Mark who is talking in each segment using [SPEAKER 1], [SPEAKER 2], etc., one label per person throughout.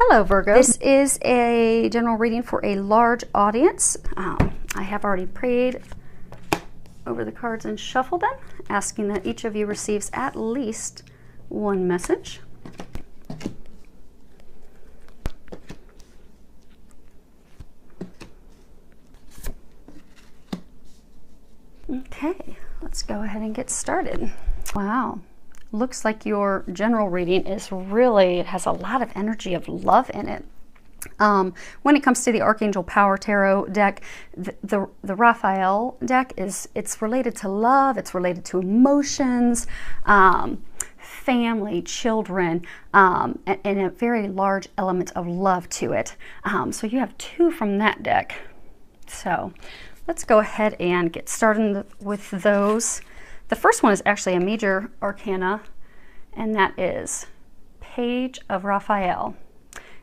[SPEAKER 1] Hello Virgo. This is a general reading for a large audience. I have already prayed over the cards and shuffled them, asking that each of you receives at least one message. Okay, let's go ahead and get started. Wow. Looks like your general reading is really, it has a lot of energy of love in it. When it comes to the Archangel Power Tarot deck, the Raphael deck it's related to love, it's related to emotions, family, children, and a very large element of love to it. So you have two from that deck. So let's go ahead and get started with those. The first one is actually a major arcana, and that is Page of Raphael.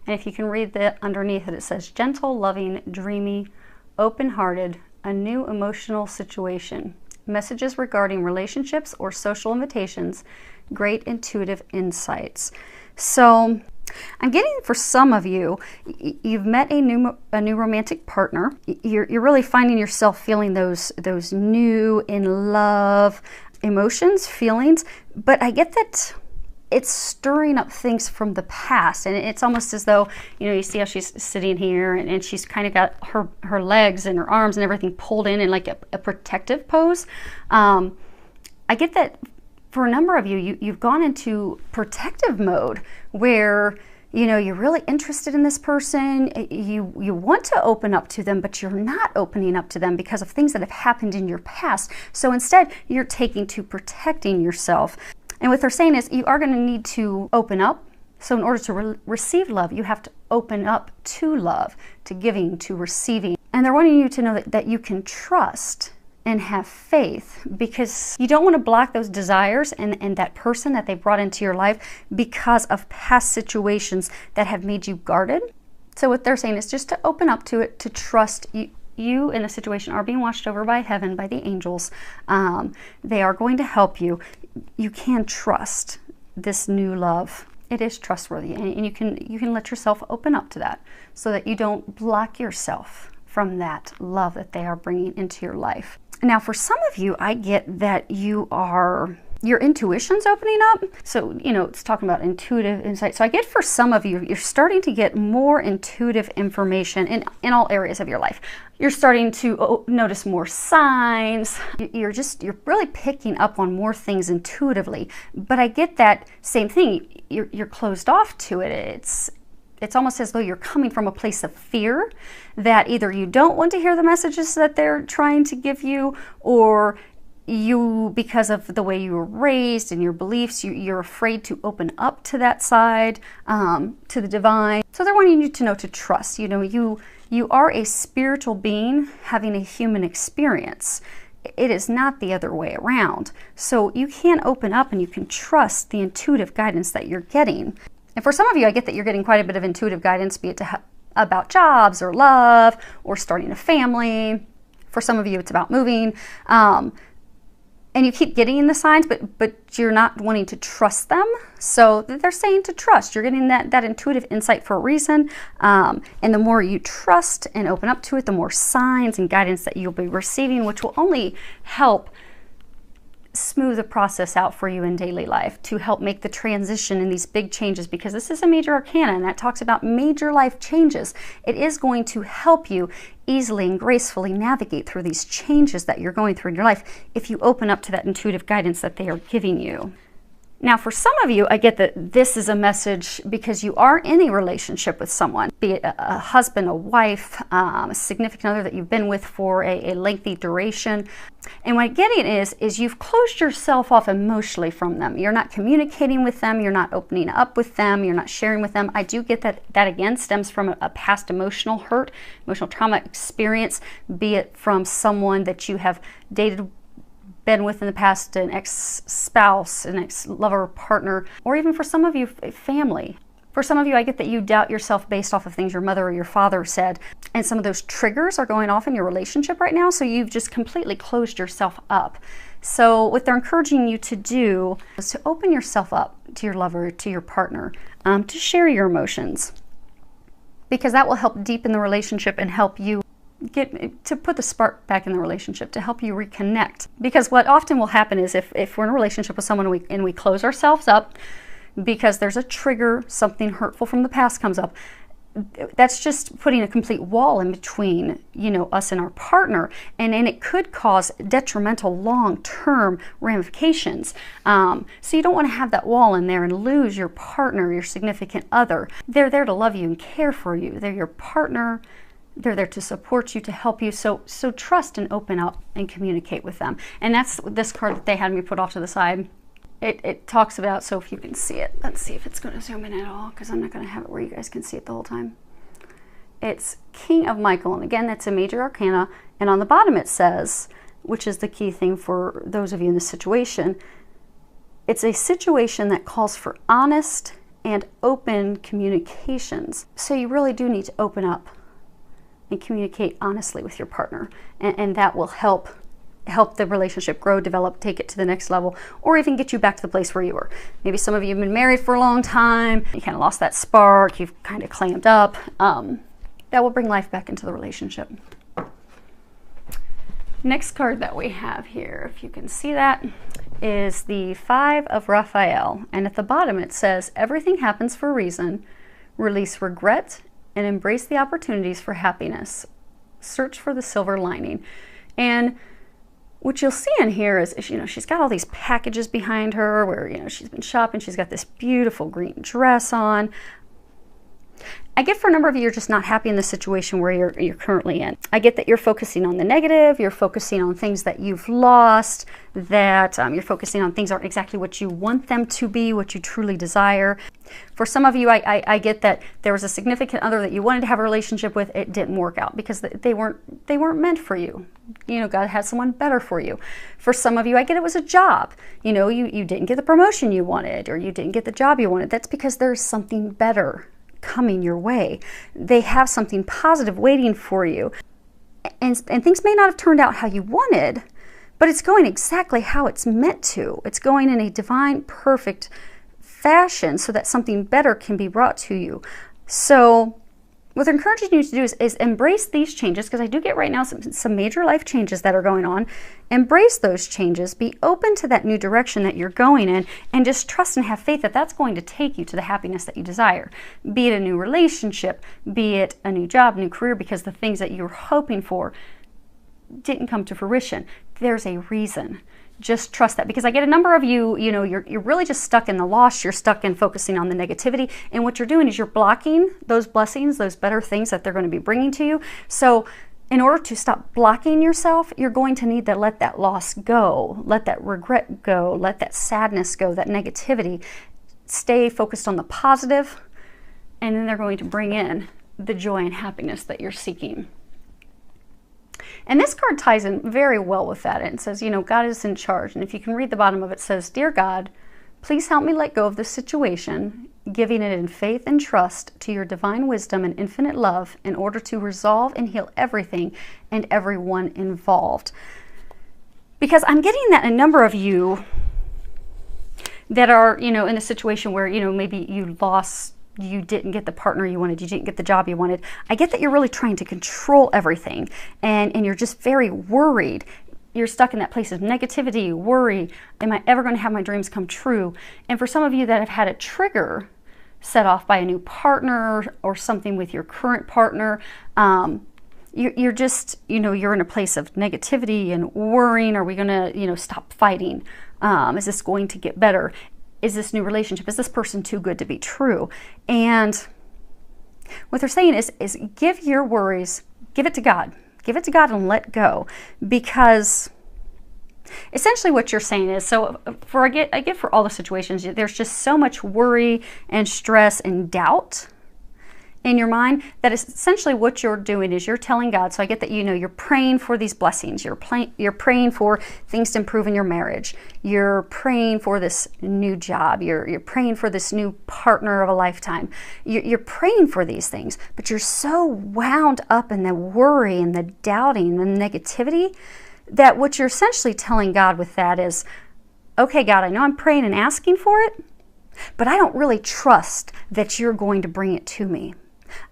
[SPEAKER 1] And if you can read underneath it, it says, gentle, loving, dreamy, open-hearted, a new emotional situation, messages regarding relationships or social invitations, great intuitive insights. So I'm getting, for some of you, you've met a new romantic partner. You're really finding yourself feeling those new, in love emotions, feelings, but I get that it's stirring up things from the past, and it's almost as though, you see how she's sitting here and she's kind of got her legs and her arms and everything pulled in like a protective pose. I get that for a number of you, you've gone into protective mode where you're really interested in this person. You want to open up to them, but you're not opening up to them because of things that have happened in your past. So instead, you're taking to protecting yourself. And what they're saying is you are going to need to open up. So in order to receive love, you have to open up to love, to giving, to receiving. And they're wanting you to know that you can trust and have faith, because you don't want to block those desires and that person that they brought into your life because of past situations that have made you guarded. So what they're saying is just to open up to it, to trust you in the situation are being watched over by heaven, by the angels. They are going to help you. You can trust this new love. It is trustworthy, and you can let yourself open up to that so that you don't block yourself from that love that they are bringing into your life. Now, for some of you, I get that your intuition's opening up. So, it's talking about intuitive insight. So I get for some of you, you're starting to get more intuitive information in all areas of your life. You're starting to notice more signs. You're really picking up on more things intuitively. But I get that same thing. You're closed off to it. It's almost as though you're coming from a place of fear that either you don't want to hear the messages that they're trying to give you, or you, because of the way you were raised and your beliefs, you're afraid to open up to that side, to the divine. So they're wanting you to know to trust. You are a spiritual being having a human experience. It is not the other way around. So you can open up and you can trust the intuitive guidance that you're getting. And for some of you, I get that you're getting quite a bit of intuitive guidance, be it about jobs or love or starting a family. For some of you, it's about moving. And you keep getting the signs, but you're not wanting to trust them. So they're saying to trust. You're getting that intuitive insight for a reason. And the more you trust and open up to it, the more signs and guidance that you'll be receiving, which will only help smooth the process out for you in daily life, to help make the transition in these big changes, because this is a major arcana and that talks about major life changes. It is going to help you easily and gracefully navigate through these changes that you're going through in your life if you open up to that intuitive guidance that they are giving you. Now, for some of you, I get that this is a message because you are in a relationship with someone, be it a husband, a wife, a significant other that you've been with for a lengthy duration. And what I'm getting is you've closed yourself off emotionally from them. You're not communicating with them. You're not opening up with them. You're not sharing with them. I do get that again stems from a past emotional hurt, emotional trauma experience, be it from someone that you have dated, been with in the past, an ex-spouse, an ex-lover, partner, or even for some of you, family. For some of you, I get that you doubt yourself based off of things your mother or your father said, and some of those triggers are going off in your relationship right now, so you've just completely closed yourself up. So what they're encouraging you to do is to open yourself up to your lover, to your partner, to share your emotions. because that will help deepen the relationship and help you put the spark back in the relationship, to help you reconnect. Because what often will happen is if we're in a relationship with someone and we close ourselves up because there's a trigger, something hurtful from the past comes up, that's just putting a complete wall in between, us and our partner, and it could cause detrimental long-term ramifications. So you don't want to have that wall in there and lose your partner, your significant other. They're there to love you and care for you. They're your partner. They're there to support you, to help you. So trust and open up and communicate with them. And that's this card that they had me put off to the side. It talks about, so if you can see it, let's see if it's going to zoom in at all, because I'm not going to have it where you guys can see it the whole time. It's King of Michael, and again, that's a major arcana, and on the bottom it says, which is the key thing for those of you in this situation, it's a situation that calls for honest and open communications. So you really do need to open up and communicate honestly with your partner, and that will help the relationship grow, develop, take it to the next level, or even get you back to the place where you were. Maybe some of you have been married for a long time, you kind of lost that spark, you've kind of clammed up. That will bring life back into the relationship. Next card that we have here, if you can see that, is the Five of Raphael, and at the bottom it says, everything happens for a reason, release regret and embrace the opportunities for happiness, search for the silver lining. And what you'll see in here is, she's got all these packages behind her where, she's been shopping. She's got this beautiful green dress on. I get for a number of you, you're just not happy in the situation where you're currently in. I get that you're focusing on the negative. You're focusing on things that you've lost, that you're focusing on things aren't exactly what you want them to be, what you truly desire. For some of you, I get that there was a significant other that you wanted to have a relationship with. It didn't work out because they weren't meant for you. God had someone better for you. For some of you, I get it was a job. You didn't get the promotion you wanted, or you didn't get the job you wanted. That's because there's something better coming your way. They have something positive waiting for you. And things may not have turned out how you wanted, but it's going exactly how it's meant to. It's going in a divine, perfect fashion so that something better can be brought to you. So what I'm encouraging you to do is embrace these changes, because I do get right now some major life changes that are going on. Embrace those changes, be open to that new direction that you're going in, and just trust and have faith that that's going to take you to the happiness that you desire. Be it a new relationship, be it a new job, new career, because the things that you're hoping for didn't come to fruition. There's a reason. Just trust that, because I get a number of you, you're really just stuck in the loss. You're stuck in focusing on the negativity, and what you're doing is you're blocking those blessings, those better things that they're going to be bringing to you. So in order to stop blocking yourself, you're going to need to let that loss go, let that regret go, let that sadness go, that negativity. Stay focused on the positive, and then they're going to bring in the joy and happiness that you're seeking. And this card ties in very well with that. It says, God is in charge. And if you can read the bottom of it, it says, Dear God, please help me let go of this situation, giving it in faith and trust to your divine wisdom and infinite love in order to resolve and heal everything and everyone involved. Because I'm getting that a number of you that are, in a situation where, maybe you didn't get the partner you wanted, you didn't get the job you wanted. I get that you're really trying to control everything, and you're just very worried. You're stuck in that place of negativity, worry. Am I ever going to have my dreams come true? And for some of you that have had a trigger set off by a new partner or something with your current partner, you're just, you're in a place of negativity and worrying. Are we going to, stop fighting? Is this going to get better? Is this new relationship, is this person too good to be true? And what they're saying is give your worries, give it to God. Give it to God and let go. Because essentially what you're saying is, I get for all the situations, there's just so much worry and stress and doubt in your mind that essentially what you're doing is you're telling God. So I get that you're praying for these blessings. You're praying for things to improve in your marriage. You're praying for this new job. You're praying for this new partner of a lifetime. You're praying for these things, but you're so wound up in the worry and the doubting and the negativity that what you're essentially telling God with that is, okay, God, I know I'm praying and asking for it, but I don't really trust that you're going to bring it to me.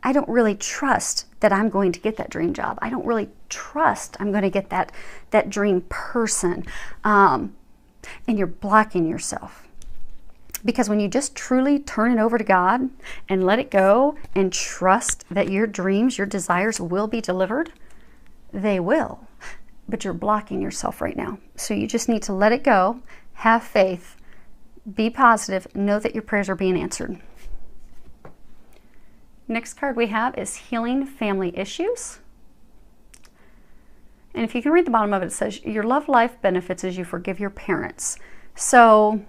[SPEAKER 1] I don't really trust that I'm going to get that dream job. I don't really trust I'm going to get that dream person. And you're blocking yourself. Because when you just truly turn it over to God and let it go and trust that your dreams, your desires will be delivered, they will. But you're blocking yourself right now. So you just need to let it go, have faith, be positive, know that your prayers are being answered. Next card we have is Healing Family Issues. And if you can read the bottom of it, it says, your love life benefits as you forgive your parents. So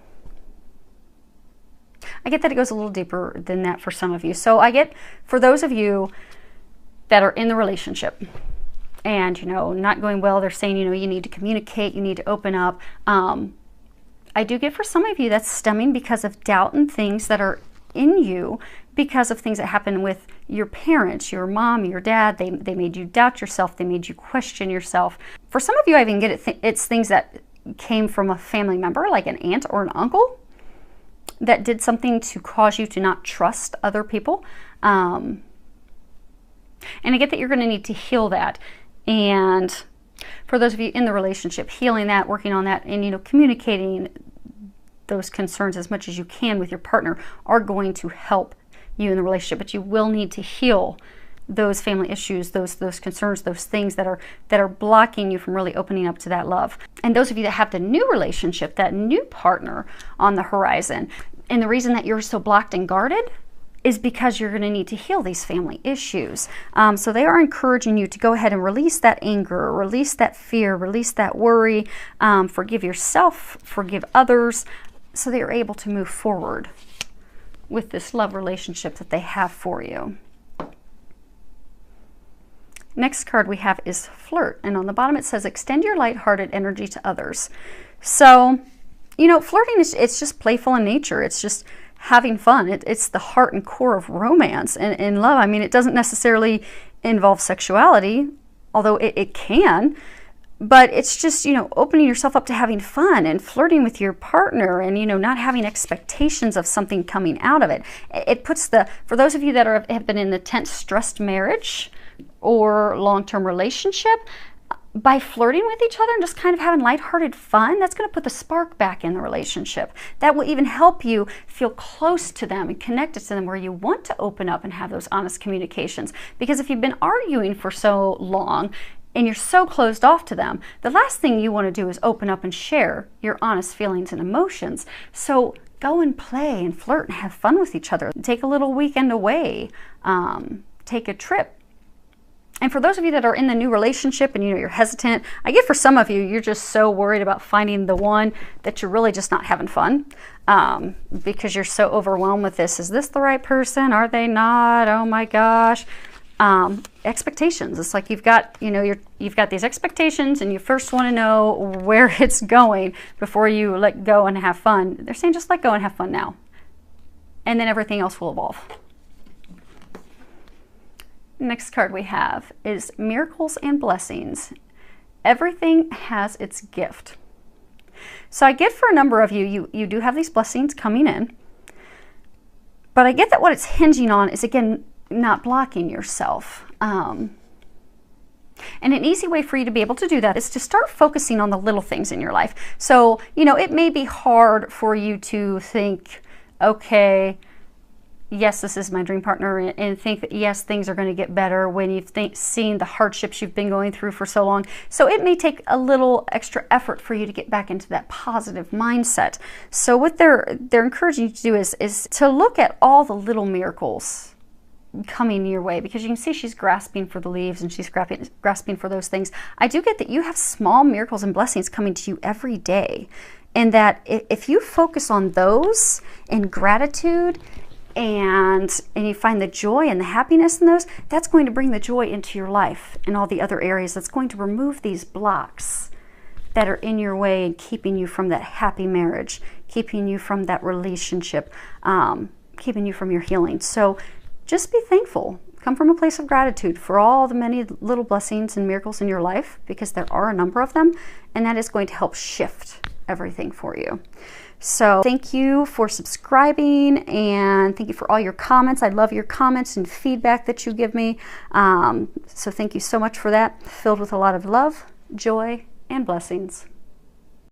[SPEAKER 1] I get that it goes a little deeper than that for some of you. So I get, for those of you that are in the relationship and, you know, not going well, they're saying, you know, you need to communicate, you need to open up. I do get for some of you that's stemming because of doubt and things that are in you because of things that happen with your parents, your mom, your dad. They made you doubt yourself. They made you question yourself. For some of you, I even get it. It's things that came from a family member, like an aunt or an uncle, that did something to cause you to not trust other people. And I get that you're going to need to heal that. And for those of you in the relationship, healing that, working on that, and, you know, communicating those concerns as much as you can with your partner are going to help you in the relationship. But you will need to heal those family issues, those concerns, those things that are blocking you from really opening up to that love. And those of you that have the new relationship, that new partner on the horizon, and the reason that you're so blocked and guarded is because you're going to need to heal these family issues. So they are encouraging you to go ahead and release that anger, release that fear, release that worry, forgive yourself, forgive others, so that you're able to move forward with this love relationship that they have for you. Next card we have is Flirt, and on the bottom it says, extend your lighthearted energy to others. So, you know, flirting it's just playful in nature. It's just having fun. It's the heart and core of romance and love. I mean, it doesn't necessarily involve sexuality, although it can, but it's just, you know, opening yourself up to having fun and flirting with your partner and, you know, not having expectations of something coming out of it. It puts for those of you that have been in the tense, stressed marriage or long-term relationship, by flirting with each other and just kind of having lighthearted fun, that's going to put the spark back in the relationship. That will even help you feel close to them and connected to them, where you want to open up and have those honest communications. Because if you've been arguing for so long and you're so closed off to them, the last thing you want to do is open up and share your honest feelings and emotions. So go and play and flirt and have fun with each other. Take a little weekend away. Take a trip. And for those of you that are in the new relationship and, you know, you're hesitant, I get for some of you, you're just so worried about finding the one that you're really just not having fun because you're so overwhelmed with this. Is this the right person? Are they not? Oh my gosh. Expectations. It's like you've got, you know, you've got these expectations and you first want to know where it's going before you let go and have fun. They're saying just let go and have fun now. And then everything else will evolve. Next card we have is Miracles and Blessings. Everything has its gift. So I get for a number of you, you do have these blessings coming in, but I get that what it's hinging on is, again, not blocking yourself. And an easy way for you to be able to do that is to start focusing on the little things in your life. So, you know, it may be hard for you to think, okay, yes, this is my dream partner, and think that, yes, things are going to get better when you've seen the hardships you've been going through for so long. So it may take a little extra effort for you to get back into that positive mindset. So what they're encouraging you to do is to look at all the little miracles coming your way, because you can see she's grasping for the leaves and she's grasping for those things. I do get that you have small miracles and blessings coming to you every day, and that if you focus on those in gratitude, and you find the joy and the happiness in those, that's going to bring the joy into your life and all the other areas. That's going to remove these blocks that are in your way and keeping you from that happy marriage, keeping you from that relationship, keeping you from your healing. So just be thankful. Come from a place of gratitude for all the many little blessings and miracles in your life, because there are a number of them, and that is going to help shift everything for you. So thank you for subscribing, and thank you for all your comments. I love your comments and feedback that you give me. So thank you so much for that. Filled with a lot of love, joy, and blessings.